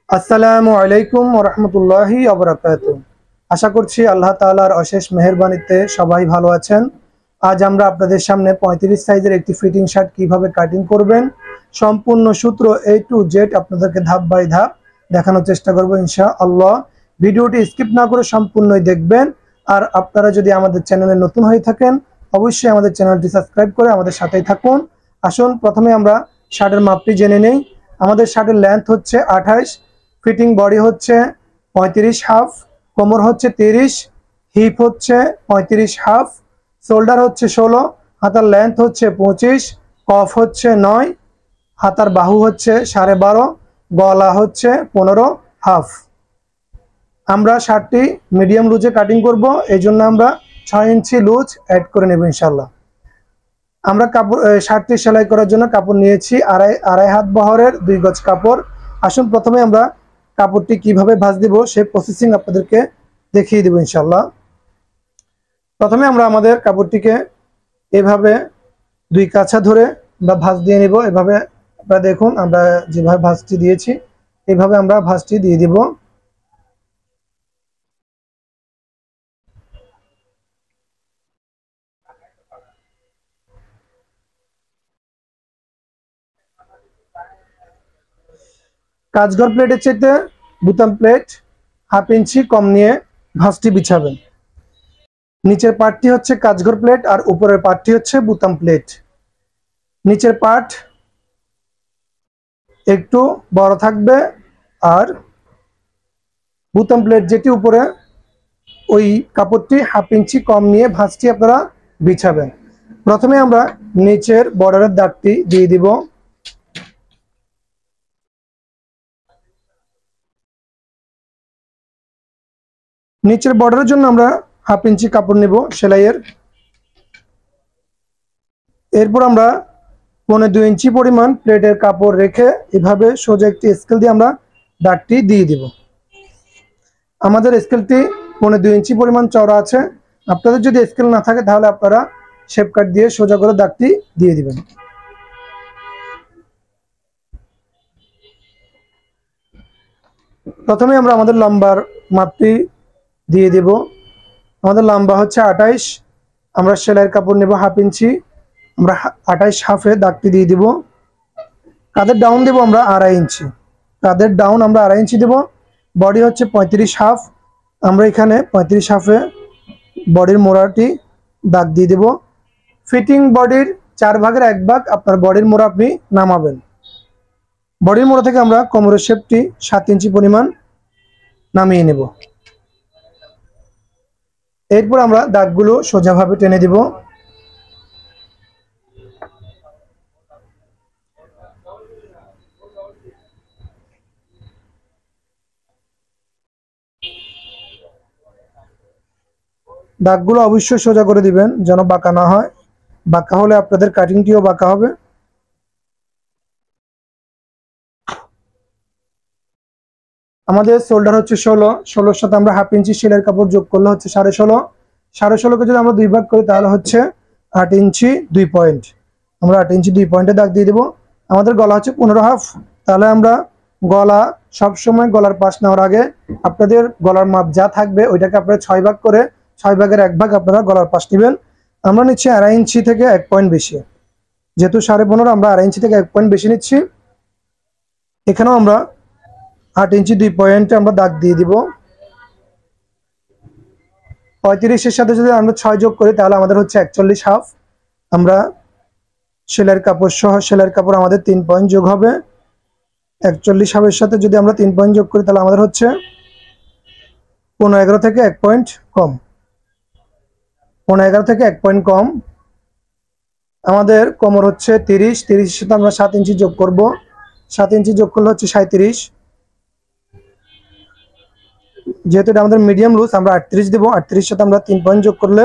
আসসালামু আলাইকুম ওয়া রাহমাতুল্লাহি ওয়া বারাকাতুহু। আশা করছি আল্লাহ তাআলার অশেষ মেহেরবানিতে সবাই ভালো আছেন। আজ আমরা আপনাদের সামনে 35 সাইজের একটি ফিটিং শার্ট কিভাবে কাটিং করবেন সম্পূর্ণ সূত্র A to Z আপনাদেরকে ধাপ বাই ধাপ দেখানোর চেষ্টা করব ইনশাআল্লাহ। ভিডিওটি স্কিপ না করে সম্পূর্ণই দেখবেন। আর আপনারা যদি আমাদের চ্যানেলে নতুন হয়ে থাকেন অবশ্যই আমাদের চ্যানেলটি সাবস্ক্রাইব করে আমাদের সাথেই থাকুন। আসুন প্রথমে আমরা শার্টের মাপটি জেনে নেই। আমাদের শার্টের লেন্থ হচ্ছে 28, ফিটিং বডি হচ্ছে 35 হাফ, কোমর হচ্ছে 30, হিপ হচ্ছে 35 হাফ, শোল্ডার হচ্ছে 16, হাতার লেন্থ হচ্ছে 25, কফ হচ্ছে 9, হাতার বাহু হচ্ছে 12.5, গলা হচ্ছে 15 হাফ। আমরা শার্টটি মিডিয়াম লুজে কাটিং করব, এই জন্য আমরা 6 ইঞ্চি লুজ অ্যাড করে নেব ইনশাল্লাহ। আমরা কাপড় শার্টটি সেলাই করার জন্য কাপড় নিয়েছি আড়াই হাত বহরের 2 গজ কাপড়। আসুন প্রথমে আমরা কাপড়টি কিভাবে ভাঁজ দিব সেই প্রসেসিং আপনাদেরকে দেখিয়ে দেব ইনশাল্লাহ। প্রথমে আমরা আমাদের কাপড়টিকে এভাবে 2 কাছা ধরে আমরা ভাঁজ দিয়ে নিব। এভাবে আপনারা দেখুন আমরা যেভাবে ভাঁজটি দিয়েছি এইভাবে আমরা ভাঁজটি দিয়ে দিব। কাজঘর প্লেটের চাইতে বুতাম প্লেট হাফ ইঞ্চি কম নিয়ে ভাঁজটি বিছাবেন। নিচের পার্টটি হচ্ছে কাজঘর প্লেট আর উপরের পার্টটি হচ্ছে বুতাম প্লেট। নিচের পার্ট একটু বড় থাকবে আর বুতাম প্লেট যেটি উপরে ওই কাপড়টি হাফ ইঞ্চি কম নিয়ে ভাঁজটি আপনারা বিছাবেন। প্রথমে আমরা নিচের বর্ডারের দাগটি দিয়ে দিব। নিচের বর্ডারের জন্য আমরা হাফ ইঞ্চি কাপড় নেব সেলাইয়ের। এরপর আমরা 1.5 ইঞ্চি পরিমাণ প্লেটের কাপড় রেখে এভাবে সোজা একটি স্কেল দিয়ে আমরা দাগটি দিয়ে দিব। আমাদের স্কেলটি 1.5 ইঞ্চি পরিমাণ চওড়া আছে। আপনাদের যদি স্কেল না থাকে তাহলে আপনারা শেপ কাট দিয়ে সোজা করে দাগটি দিয়ে দিবেন। প্রথমে আমরা আমাদের লম্বার মাপটি দিয়ে দেব। আমাদের লম্বা হচ্ছে 28, আমরা সেলাইয়ের কাপড় নেব হাফ ইঞ্চি, আমরা 28 হাফে দাগটি দিয়ে দিব। কাঁধের ডাউন দেব আমরা 2.5 ইঞ্চি, কাঁধের ডাউন আমরা 2.5 ইঞ্চি দেব। বডি হচ্ছে 35 হাফ, আমরা এখানে 35 হাফে বডির মোড়াটি দাগ দিয়ে দেব। ফিটিং বডির 4 ভাগের 1 ভাগ আপনার বডির মোড়া আপনি নামাবেন। বডির মোড়া থেকে আমরা কোমরের শেপটি 7 ইঞ্চি পরিমাণ নামিয়ে নেব। এরপর আমরা দাগগুলো সোজাভাবে টেনে দিব। দাগগুলো অবশ্যই সোজা করে দিবেন যেন বাঁকা না হয়, বাঁকা হলে আপনাদের কাটিংটিও বাঁকা হবে। আমাদের শোল্ডার হচ্ছে 16, 16-এর সাথে আমরা হাফ ইঞ্চি সেলাইয়ের কাপড় যোগ করলে হচ্ছে 16.5, 16.5কে যদি আমরা 2 ভাগ করি তাহলে হচ্ছে 8 ইঞ্চি 2 পয়েন্ট। আমরা 8 ইঞ্চি 2 পয়েন্টে দাগ দিয়ে দেব। আমাদের গলা হচ্ছে 15 হাফ, তাহলে আমরা গলা সবসময় গলার পাশ নেওয়ার আগে আপনাদের গলার মাপ যা থাকবে ওইটাকে আপনারা 6 ভাগ করে 6 ভাগের 1 ভাগ আপনারা গলার পাশ নেবেন। আমরা নিচ্ছি 2.5 ইঞ্চি থেকে 1 পয়েন্ট বেশি, যেহেতু 15.5 আমরা 2.5 ইঞ্চি থেকে 1 পয়েন্ট বেশি নিচ্ছি। এখানেও আমরা 8 ইঞ্চি 2 পয়েন্টে আমরা দাগ দিয়ে দিব। 35-এর সাথে যদি আমরা 6 যোগ করি তাহলে আমাদের হচ্ছে 41 হাফ। আমরা সেলাইয়ের কাপড় সহ সেলাইয়ের কাপড় আমাদের 3 পয়েন্ট যোগ হবে। 41 হাফের সাথে যদি আমরা 3 পয়েন্ট যোগ করি তাহলে আমাদের হচ্ছে 15-11 থেকে 1 পয়েন্ট কম। 15-11 থেকে 1 পয়েন্ট কম। আমাদের কোমর হচ্ছে 30, 30-এর সাথে আমরা 7 ইঞ্চি যোগ করব। 7 ইঞ্চি যোগ করলে হচ্ছে 37। যেহেতু এটা আমাদের মিডিয়াম লুজ আমরা 38 দেব। 38-এর সাথে আমরা 3 পয়েন্ট যোগ করলে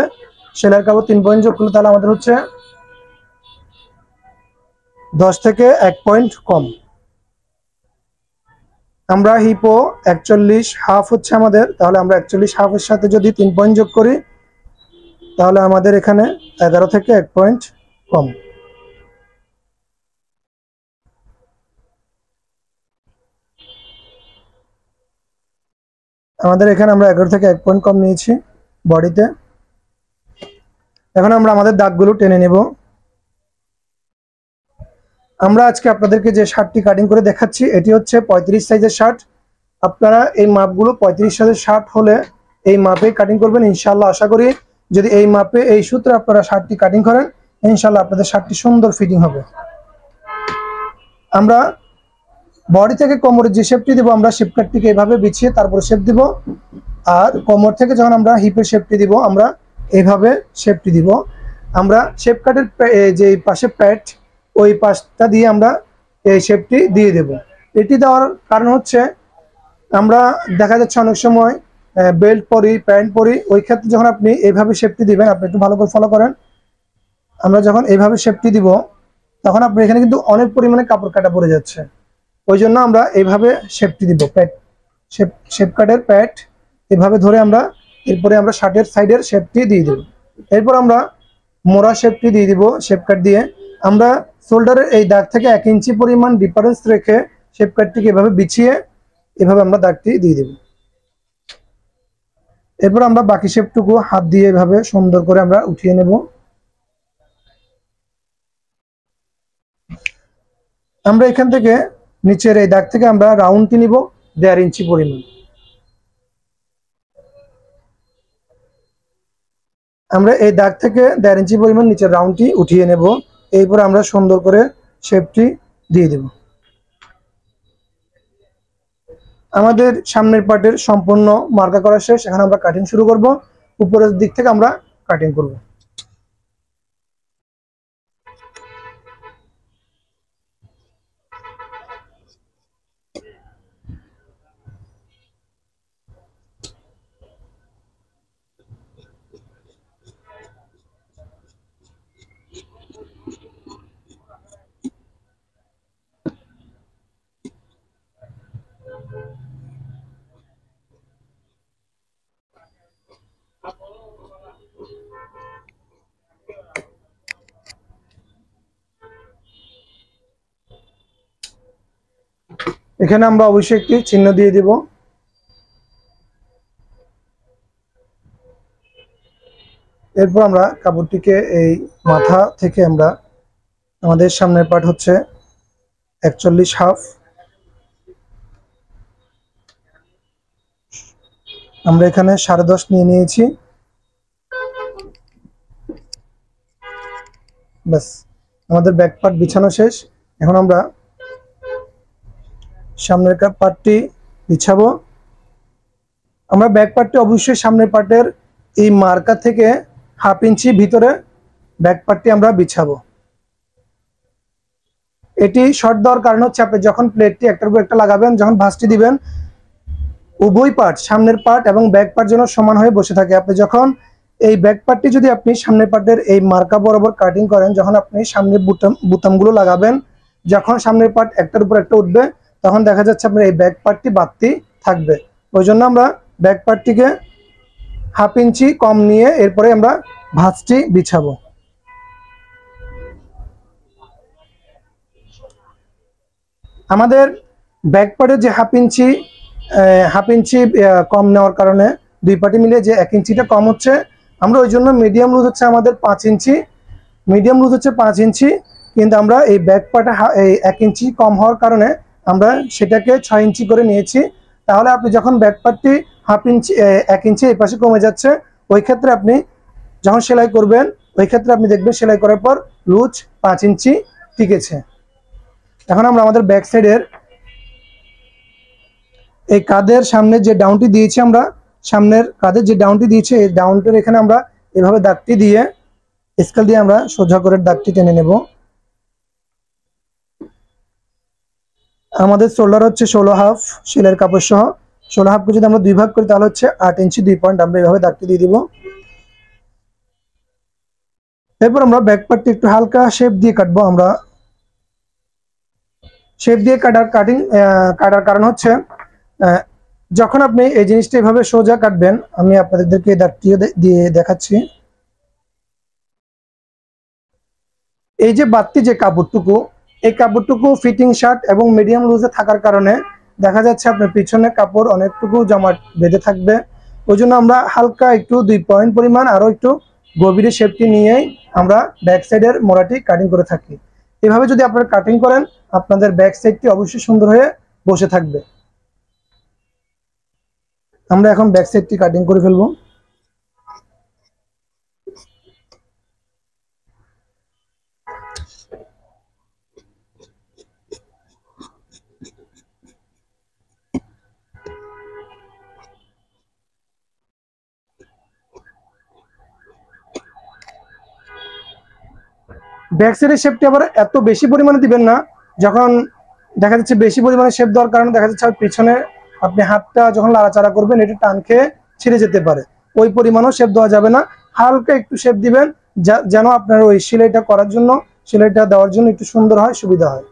সেলাইয়ের কাপড় 3 পয়েন্ট যোগ করলে তাহলে আমাদের হচ্ছে 10 থেকে 1 পয়েন্ট কম। আমরা হিপো 41 হাফ হচ্ছে আমাদের, তাহলে আমরা 41 হাফের সাথে যদি 3 পয়েন্ট যোগ করি তাহলে আমাদের এখানে 11 থেকে 1 পয়েন্ট কম। আমাদের এখানে আমরা 11 থেকে 1 পয়েন্ট কম নিয়েছি বডিতে। এখন আমরা আমাদের দাগগুলো টেনে নেব। আমরা আজকে আপনাদেরকে যে শার্টটি কাটিং করে দেখাচ্ছি এটি হচ্ছে 35 সাইজের শার্ট। আপনারা এই মাপগুলো 35 সাইজের শার্ট হলে এই মাপে কাটিং করবেন ইনশাআল্লাহ। আশা করি যদি এই মাপে এই সূত্রে আপনারা শার্টটি কাটিং করেন ইনশাআল্লাহ আপনাদের শার্টটি সুন্দর ফিটিং হবে। আমরা বডি থেকে কোমরের যে শেপটি দিব আমরা শেপ কাটটিকে এইভাবে বিছিয়ে তারপর শেপ দিব, আর কোমর থেকে যখন আমরা হিপের শেপটি দিব আমরা এইভাবে শেপটি দিব। আমরা শেপ কাটের যে পাশে প্যাট ওই পাশটা দিয়ে আমরা এই শেপটি দিয়ে দেব। এটি দেওয়ার কারণ হচ্ছে আমরা দেখা যাচ্ছে অনেক সময় বেল্ট পরি, প্যান্ট পরি, ওই ক্ষেত্রে যখন আপনি এইভাবে শেপটি দিবেন, আপনি একটু ভালো করে ফলো করেন। আমরা যখন এইভাবে শেপটি দিব তখন আপনার এখানে কিন্তু অনেক পরিমাণে কাপড় কাটা পড়ে যাচ্ছে, ওই জন্য আমরা এইভাবে শেপটি দিব। প্যাট শেপ কাটের প্যাট এভাবে ধরে আমরা এরপরে আমরা শার্টের সাইডের শেপটি দিয়ে দেব। এরপর আমরা মোড়া শেপটি দিয়ে দিব। শেপ কাট দিয়ে আমরা শোল্ডারের এই দাগ থেকে 1 ইঞ্চি পরিমাণ ডিফারেন্স রেখে শেপ কাটটিকে এভাবে বিছিয়ে এভাবে আমরা দাগটি দিয়ে দেব। এরপর আমরা বাকি শেপটুকু হাত দিয়ে এভাবে সুন্দর করে আমরা উঠিয়ে নেব। আমরা এখান থেকে নিচের এই দাগ থেকে আমরা রাউন্ডটি নিব 1.5 ইঞ্চি পরিমাণ। আমরা এই দাগ থেকে 1.5 ইঞ্চি পরিমাণ নিচের রাউন্ডটি উঠিয়ে নেব। এরপর আমরা সুন্দর করে শেপটি দিয়ে দেব। আমাদের সামনের পার্টের সম্পূর্ণ মার্কা করা শেষ। এখন আমরা কাটিং শুরু করব। উপরের দিক থেকে আমরা কাটিং করব। এখানে আমরা অবশ্যই একটি চিহ্ন দিয়ে দিব। এরপর আমরা কাপড়টিকে এই মাথা থেকে আমরা আমাদের সামনের পার্ট হচ্ছে 41 হাফ, আমরা এখানে 10.5 নিয়ে নিয়েছি। ব্যাস আমাদের ব্যাক পার্ট বিছানো শেষ। এখন আমরা সামনের পার্টটি বিছাবো। আমরা ব্যাক পার্টটি অবশ্যই সামনের পার্টের এই মার্কা থেকে 1/2 ইঞ্চি ভিতরে ব্যাক পার্টটি আমরা বিছাবো। এটি শর্ট দেওয়ার কারণ হচ্ছে আপনি যখন প্লেটটি একটার উপর একটা লাগাবেন, যখন ভাঁজটি দিবেন উভয় পার্ট সামনের পার্ট এবং ব্যাক পার্ট যেন সমান হয়ে বসে থাকে। আপনি যখন এই ব্যাক পার্টটি যদি আপনি সামনের পার্টের এই মার্কা বরাবর কাটিং করেন, যখন আপনি সামনের বুতামগুলো লাগাবেন, যখন সামনের পার্ট একটার উপর একটা উঠবে তখন দেখা যাচ্ছে আপনার এই ব্যাক পার্টটি বাড়তি থাকবে। ওই জন্য আমরা ব্যাক পার্টটিকে 1/2 ইঞ্চি কম নিয়ে এরপরে আমরা ভাঁজটি বিছাবো। আমাদের ব্যাক পার্টে যে 1/2 ইঞ্চি কম নেওয়ার কারণে দুই পার্টি মিলিয়ে যে 1 ইঞ্চিটা কম হচ্ছে, আমরা ওই জন্য মিডিয়াম লুজ হচ্ছে আমাদের 5 ইঞ্চি, মিডিয়াম লুজ হচ্ছে 5 ইঞ্চি, কিন্তু আমরা এই ব্যাক পার্টে এই 1 ইঞ্চি কম হওয়ার কারণে আমরা সেটাকে 6 ইঞ্চি করে নিয়েছি। তাহলে আপনি যখন ব্যাক পার্টটি 1/2 ইঞ্চি 1 ইঞ্চি এই পাশে কমে যাচ্ছে, ওই ক্ষেত্রে আপনি যখন সেলাই করবেন ওই ক্ষেত্রে আপনি দেখবেন সেলাই করার পর লুজ 5 ইঞ্চি টিকেছে। এখন আমরা আমাদের ব্যাক সাইডের এই কাঁধের সামনে যে ডাউনটি দিয়েছি, আমরা সামনের কাঁধের যে ডাউনটি দিয়েছি এই ডাউনটির এখানে আমরা এভাবে দাগটি দিয়ে স্কেল দিয়ে আমরা সোজা করে দাগটি টেনে নেব। আমাদের শোল্ডার হচ্ছে 16 হাফ সেলের কাপড় সহ। 16 হাফকে যদি আমরা 2 ভাগ করি তাহলে হচ্ছে 8 ইঞ্চি 2 পয়েন্ট। আমরা এভাবে দাগটি দিয়ে দিব। এরপর আমরা ব্যাক পার্টটি একটু হালকা শেপ দিয়ে কাটবো। আমরা শেপ দিয়ে কাটার কারণ হচ্ছে যখন আপনি এই জিনিসটা এভাবে সোজা কাটবেন, আমি আপনাদেরকে দাগটি দিয়ে দেখাচ্ছি। এই যে বাড়তি যে কাপড়টুকু, এই কাপড়টুকু ফিটিং শার্ট এবং মিডিয়াম লুজে থাকার কারণে দেখা যাচ্ছে আপনার পিছনে কাপড় অনেকটুকু জামা বেঁধে থাকবে। ওই জন্য আমরা হালকা একটু 2 পয়েন্ট পরিমাণ আরো একটু গভীরে শেপটি নিয়েই আমরা ব্যাক সাইডের মোড়াটি কাটিং করে থাকি। এভাবে যদি আপনারা কাটিং করেন আপনাদের ব্যাক সাইডটি অবশ্যই সুন্দর হয়ে বসে থাকবে। আমরা এখন ব্যাক সাইডটি কাটিং করে ফেলবো। ব্যাক সাইডের শেপটি আবার এত বেশি পরিমাণে দিবেন না, যখন দেখা যাচ্ছে বেশি পরিমাণে শেপ দেওয়ার কারণে দেখা যাচ্ছে পিছনে আপনি হাতটা যখন লাড়াচাড়া করবেন এটা টান খেয়ে ছিঁড়ে যেতে পারে। ওই পরিমাণও শেপ দেওয়া যাবে না, হালকা একটু শেপ দিবেন যেন আপনার ওই সেলাইটা করার জন্য, সেলাইটা দেওয়ার জন্য একটু সুন্দর হয়, সুবিধা হয়।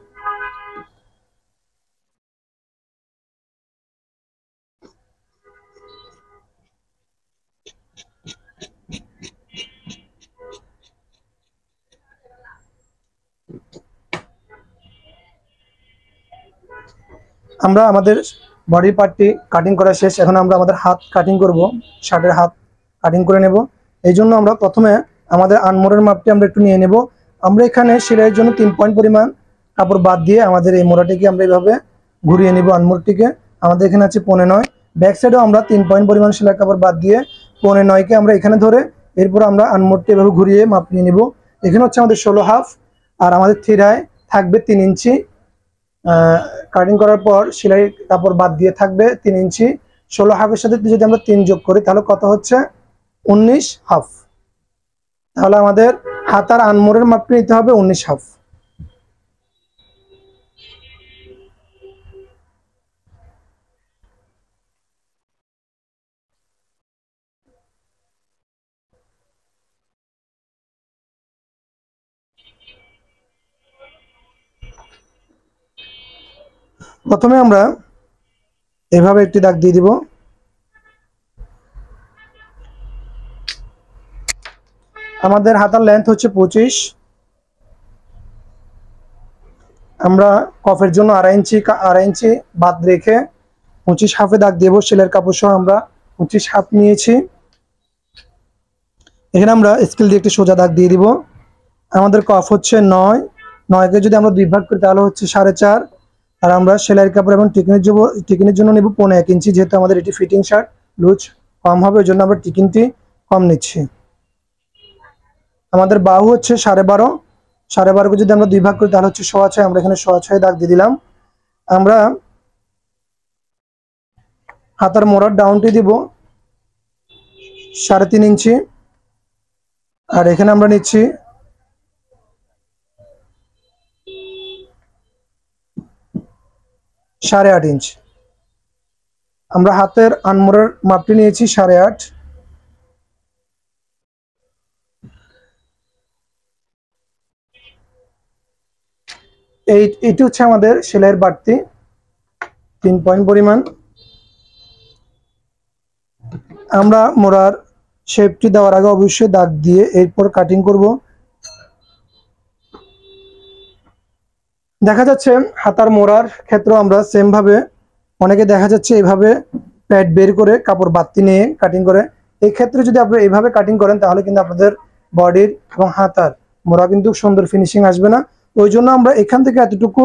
আমরা আমাদের বডি পার্টটি কাটিং করা শেষ, এখন আমরা আমাদের হাত কাটিং করব, শার্টের হাত কাটিং করে নেব। এই জন্য আমরা প্রথমে আমাদের আনমোড়ের মাপটি আমরা একটু নিয়ে নেব। আমরা এখানে সেলাইয়ের জন্য 3 পয়েন্ট পরিমাণ কাপড় বাদ দিয়ে আমাদের এই মোড়াটিকে আমরা এইভাবে ঘুরিয়ে নেব। আনমোড়টিকে আমাদের এখানে আছে 15.9, ব্যাক সাইডেও আমরা 3 পয়েন্ট পরিমাণ সেলাই কাপড় বাদ দিয়ে 15.9কে আমরা এখানে ধরে এরপর আমরা আনমোড়টি এভাবে ঘুরিয়ে মাপ নিয়ে নেব। এখানে হচ্ছে আমাদের 16.5 আর আমাদের থিরায় থাকবে 3 ইঞ্চি। কাটিং করার পর সেলাই কাপড় বাদ দিয়ে থাকবে 3 ইঞ্চি। 16.5-এর সাথে যদি আমরা 3 যোগ করি তাহলে কত হচ্ছে 19.5। তাহলে আমাদের হাতার আনমোড়ের মাপটি নিতে হবে 19.5। প্রথমে আমরা এভাবে একটি দাগ দিয়ে দিব। আমাদের হাতার লেন্থ হচ্ছে 25। আমরা কফের জন্য 2.5 ইঞ্চি বাদ রেখে 25.5-এ দাগ দিব। সেলের কাপড় সহ আমরা 25.5 নিয়েছি। এখানে আমরা স্কেল দিয়ে একটি সোজা দাগ দিয়ে দিব। আমাদের কফ হচ্ছে 9, 9কে যদি আমরা 2 ভাগ করি তাহলে হচ্ছে 4.5। আর আমরা সেলাইয়ের কাপড় এবং টিকিনের জন্য নেব 1.5 ইঞ্চি, যেহেতু আমাদের এটি ফিটিং শার্ট, লুজ কম হবে ওই জন্য আমরা টিকিনটি কম নিচ্ছি। আমাদের বাহু হচ্ছে 12.5, 12.5কে যদি আমরা 2 ভাগ করি তাহলে হচ্ছে 6.5। আমরা এখানে 6.5 দাগ দিয়ে দিলাম। আমরা হাতার মোড়ার ডাউনটি দিব 3.5 ইঞ্চি, আর এখানে আমরা নিচ্ছি 8.5 ইঞ্চি। আমরা হাতের আনমোড়ের মাপটি নিয়েছি 8.5। এটি হচ্ছে আমাদের সেলাইয়ের বাড়তি 3 পয়েন্ট পরিমাণ। আমরা মোড়ার শেপটি দেওয়ার আগে অবশ্যই দাগ দিয়ে এরপর কাটিং করব। দেখা যাচ্ছে হাতার মোড়ার ক্ষেত্রে আমরা সেম ভাবে, অনেকে দেখা যাচ্ছে এইভাবে প্যাড বের করে কাপড় বাড়তি নিয়ে কাটিং করে। এই ক্ষেত্রে যদি আপনারা এইভাবে কাটিং করেন তাহলে কিন্তু আপনাদের বডির এবং হাতার মোড়া কিন্তু সুন্দর ফিনিশিং আসবে না। ওই জন্য আমরা এখান থেকে এতটুকু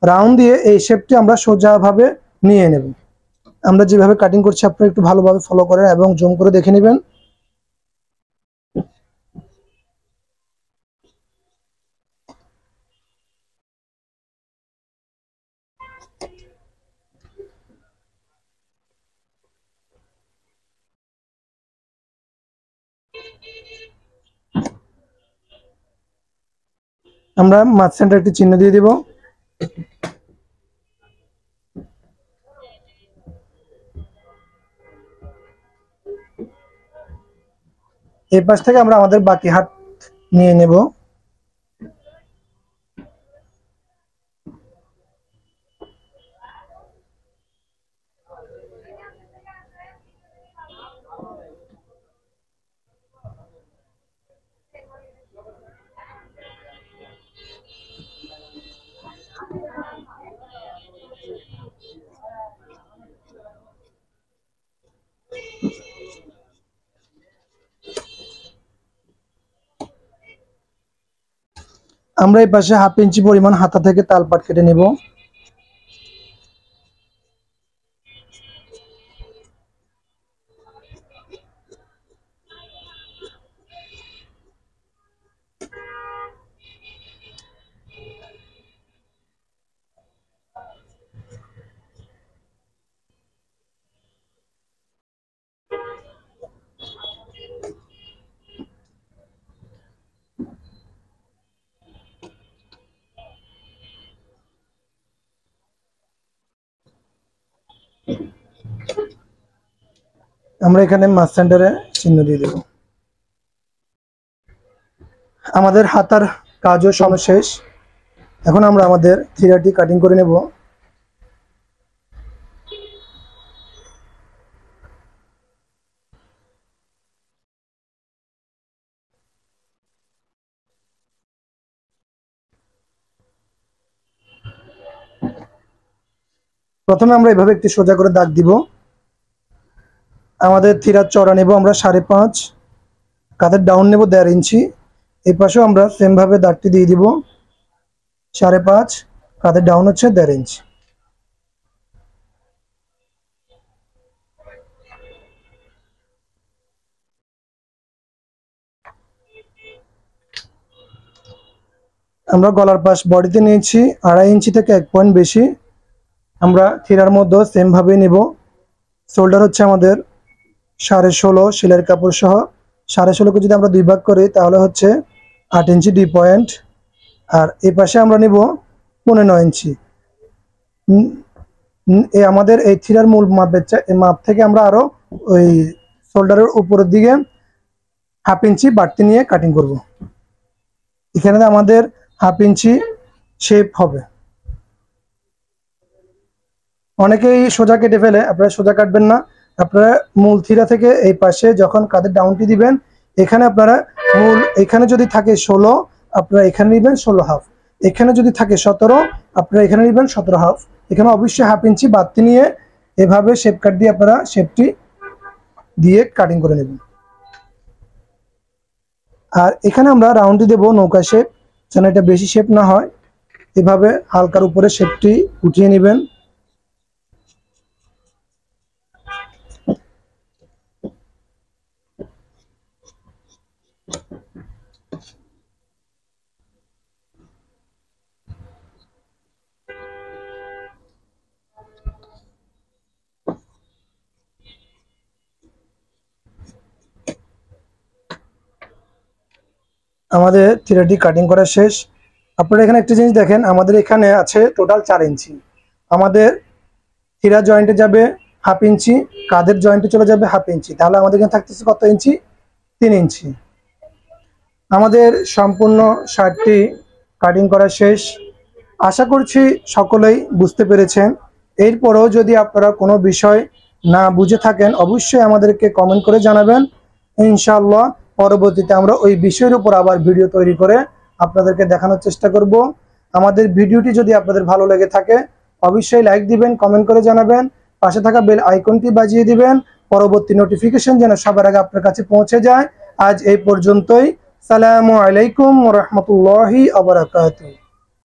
রাউন্ড দিয়ে এই শেপটি আমরা সোজাভাবে নিয়ে নেব। আমরা যেভাবে কাটিং করছি আপনারা একটু ভালোভাবে ফলো করেন এবং জুম করে দেখে নেবেন। আমরা মাঝ সেন্টার একটি চিহ্ন দিয়ে দিব। এই পাশ থেকে আমরা আমাদের বাকি হাত নিয়ে নেব। আমরা এই পাশে 1/2 ইঞ্চি পরিমাণ হাতা থেকে তালপাট কেটে নেব। আমরা এখানে মাছ সেন্টারে চিহ্ন দিয়ে দেব। আমাদের হাতার কাজও সর্বশেষ। এখন আমরা আমাদের থিরাটি কাটিং করে নেব। প্রথমে আমরা এভাবে একটি সোজা করে দাগ দিব। আমাদের থিরার চড়া নেব আমরা 5.5, কাঁধের ডাউন নেব 1.5 ইঞ্চি। এই পাশেও আমরা সেম ভাবে দাগটি দিয়ে দিব 5.5, কাঁধের ডাউন হচ্ছে 1.5 ইঞ্চি। আমরা গলার পাশ বডিতে নিয়েছি 2.5 ইঞ্চি থেকে 1 পয়েন্ট বেশি। আমরা থিরার মধ্যে সেম ভাবে নেব। শোল্ডার হচ্ছে আমাদের 16.5 সেলাইয়ের কাপড় সহ। 16.5কে যদি আমরা 2 ভাগ করি তাহলে হচ্ছে 8 ইঞ্চি 2 পয়েন্ট। আর এই পাশে আমরা নিব 15 ইঞ্চি। আমাদের এই থিরার মূল মাপ থেকে আমরা আরো ওই শোল্ডারের উপরের দিকে 1/2 ইঞ্চি বাড়তি নিয়ে কাটিং করব। এখানে আমাদের 1/2 ইঞ্চি শেপ হবে। অনেকেই সোজা কেটে ফেলে, আপনারা সোজা কাটবেন না। আপনারা মূল থিরা থেকে এই পাশে যখন কাঁধের ডাউনটি দিবেন, এখানে আপনারা এখানে যদি থাকে 16, আপনারা এখানে নেবেন 16.5। এখানে যদি থাকে 17, আপনারা এখানে নেবেন 17.5। এখানে অবশ্যই 1/2 ইঞ্চি বাড়তি নিয়ে এভাবে শেপ কাট দিয়ে আপনারা শেপটি দিয়ে কাটিং করে নেবেন। আর এখানে আমরা রাউন্ডটি দেব নৌকা শেপ, যেন এটা বেশি শেপ না হয়। এভাবে হালকার উপরে শেপটি উঠিয়ে নেবেন। আমাদের থিরাটি কাটিং করা শেষ। আপনারা এখানে একটা জিনিস দেখেন, আমাদের এখানে আছে টোটাল 4 ইঞ্চি। আমাদের থিরা জয়েন্টে যাবে 1/2 ইঞ্চি, কাঁধের জয়েন্টে চলে যাবে 1/2 ইঞ্চি। তাহলে আমাদের এখানে থাকতেছে কত ইঞ্চি? 3 ইঞ্চি। আমাদের সম্পূর্ণ শার্টটি কাটিং করা শেষ। আশা করছি সকলেই বুঝতে পেরেছেন। এরপরও যদি আপনারা কোনো বিষয় না বুঝে থাকেন অবশ্যই আমাদেরকে কমেন্ট করে জানাবেন। ইনশাআল্লাহ পরবর্তীতে আমরা ওই বিষয়ের উপর আবার ভিডিও তৈরি করে আপনাদেরকে দেখানোর চেষ্টা করব। আমাদের ভিডিওটি যদি আপনাদের ভালো লেগে থাকে অবশ্যই লাইক দিবেন, কমেন্ট করে জানাবেন, পাশে থাকা বেল আইকনটি বাজিয়ে দিবেন, পরবর্তী নোটিফিকেশন যেন সবার আগে আপনার কাছে পৌঁছে যায়। আজ এই পর্যন্তই। সালামু আলাইকুম ওয়া রাহমাতুল্লাহি ওয়া বারাকাতুহু।